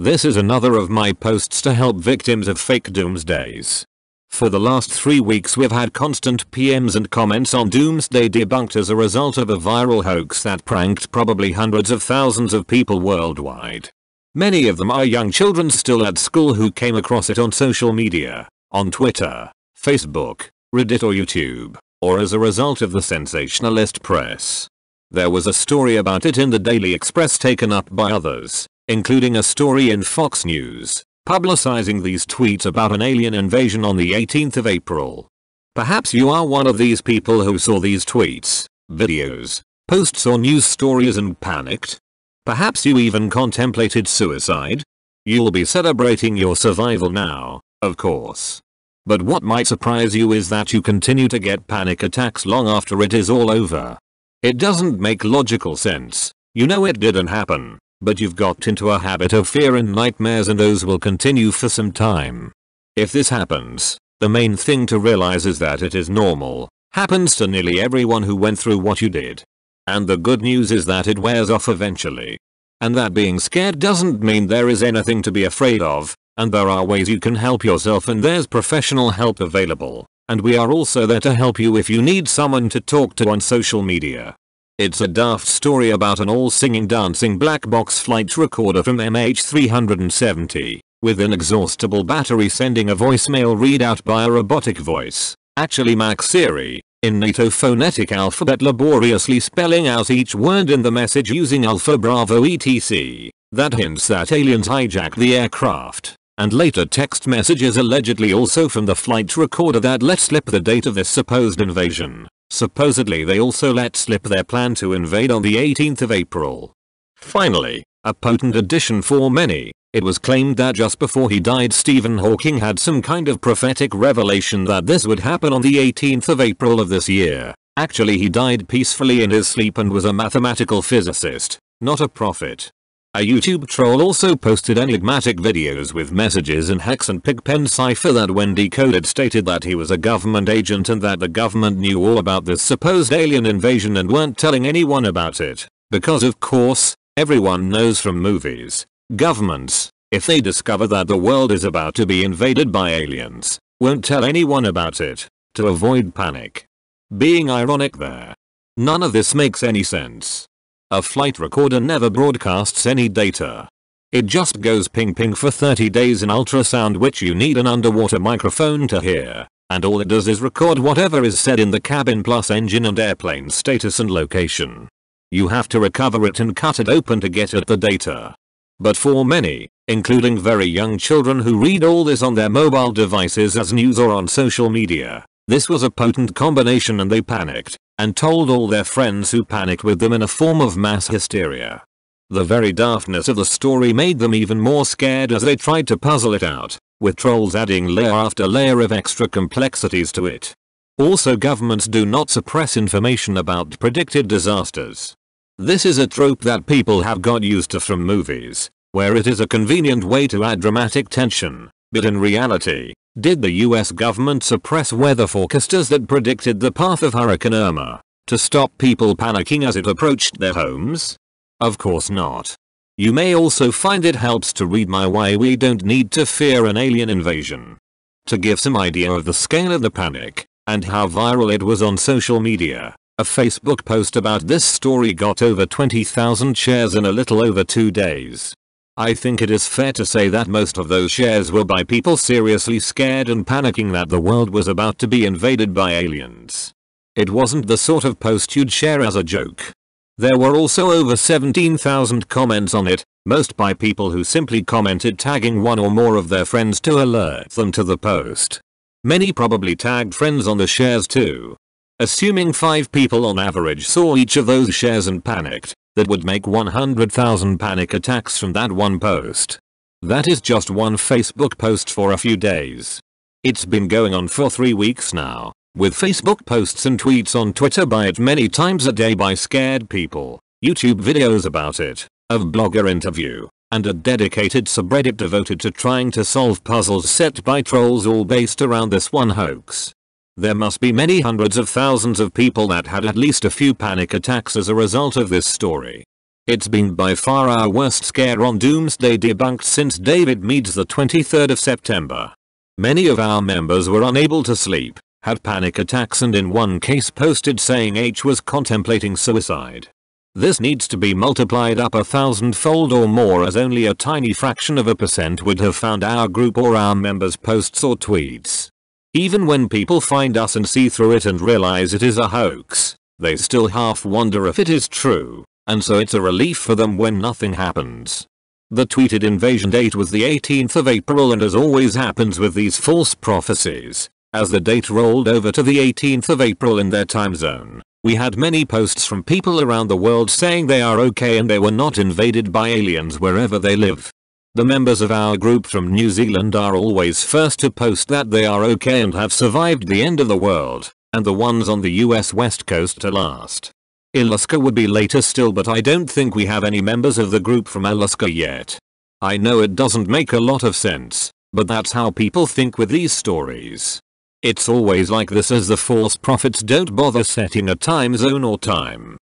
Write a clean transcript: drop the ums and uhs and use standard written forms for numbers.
This is another of my posts to help victims of fake doomsdays. For the last 3 weeks we've had constant PMs and comments on doomsday debunked as a result of a viral hoax that pranked probably hundreds of thousands of people worldwide. Many of them are young children still at school who came across it on social media, on Twitter, Facebook, Reddit or YouTube, or as a result of the sensationalist press. There was a story about it in the Daily Express taken up by others, including a story in Fox News, publicizing these tweets about an alien invasion on the 18th of April. Perhaps you are one of these people who saw these tweets, videos, posts or news stories and panicked. Perhaps you even contemplated suicide. You'll be celebrating your survival now, of course. But what might surprise you is that you continue to get panic attacks long after it is all over. It doesn't make logical sense. You know it didn't happen, but you've got into a habit of fear and nightmares and those will continue for some time. If this happens, the main thing to realize is that it is normal. Happens to nearly everyone who went through what you did. And the good news is that it wears off eventually. And that being scared doesn't mean there is anything to be afraid of, and there are ways you can help yourself and there's professional help available. And we are also there to help you if you need someone to talk to on social media. It's a daft story about an all-singing dancing black box flight recorder from MH370, with an inexhaustible battery sending a voicemail readout by a robotic voice, actually Mac Siri, in NATO phonetic alphabet laboriously spelling out each word in the message using Alpha Bravo etc. That hints that aliens hijacked the aircraft. And later text messages allegedly also from the flight recorder that let slip the date of this supposed invasion. Supposedly they also let slip their plan to invade on the 18th of April. Finally, a potent addition for many, it was claimed that just before he died Stephen Hawking had some kind of prophetic revelation that this would happen on the 18th of April of this year. Actually he died peacefully in his sleep and was a mathematical physicist, not a prophet. A YouTube troll also posted enigmatic videos with messages in hex and pigpen cipher that when decoded stated that he was a government agent and that the government knew all about this supposed alien invasion and weren't telling anyone about it. Because of course, everyone knows from movies, governments, if they discover that the world is about to be invaded by aliens, won't tell anyone about it, to avoid panic. Being ironic there. None of this makes any sense. A flight recorder never broadcasts any data. It just goes ping ping for 30 days in ultrasound which you need an underwater microphone to hear, and all it does is record whatever is said in the cabin plus engine and airplane status and location. You have to recover it and cut it open to get at the data. But for many, including very young children who read all this on their mobile devices as news or on social media, this was a potent combination and they panicked, and told all their friends who panicked with them in a form of mass hysteria. The very daftness of the story made them even more scared as they tried to puzzle it out, with trolls adding layer after layer of extra complexities to it. Also governments do not suppress information about predicted disasters. This is a trope that people have got used to from movies, where it is a convenient way to add dramatic tension, but in reality, did the US government suppress weather forecasters that predicted the path of Hurricane Irma, to stop people panicking as it approached their homes? Of course not. You may also find it helps to read my Why We Don't Need to Fear an Alien Invasion. To give some idea of the scale of the panic, and how viral it was on social media, a Facebook post about this story got over 20,000 shares in a little over 2 days. I think it is fair to say that most of those shares were by people seriously scared and panicking that the world was about to be invaded by aliens. It wasn't the sort of post you'd share as a joke. There were also over 17,000 comments on it, most by people who simply commented tagging one or more of their friends to alert them to the post. Many probably tagged friends on the shares too. Assuming 5 people on average saw each of those shares and panicked, that would make 100,000 panic attacks from that one post. That is just one Facebook post for a few days. It's been going on for 3 weeks now, with Facebook posts and tweets on Twitter by it many times a day by scared people, YouTube videos about it, a blogger interview, and a dedicated subreddit devoted to trying to solve puzzles set by trolls all based around this one hoax. There must be many hundreds of thousands of people that had at least a few panic attacks as a result of this story. It's been by far our worst scare on Doomsday Debunked since David Meade's the 23rd of September. Many of our members were unable to sleep, had panic attacks, and in one case posted saying H was contemplating suicide. This needs to be multiplied up 1,000-fold or more, as only a tiny fraction of a percent would have found our group or our members' posts or tweets. Even when people find us and see through it and realize it is a hoax, they still half wonder if it is true, and so it's a relief for them when nothing happens. The tweeted invasion date was the 18th of April, and as always happens with these false prophecies, as the date rolled over to the 18th of April in their time zone, we had many posts from people around the world saying they are okay and they were not invaded by aliens wherever they live. The members of our group from New Zealand are always first to post that they are okay and have survived the end of the world, and the ones on the US West Coast are last. Alaska would be later still, but I don't think we have any members of the group from Alaska yet. I know it doesn't make a lot of sense, but that's how people think with these stories. It's always like this, as the false prophets don't bother setting a time zone or time.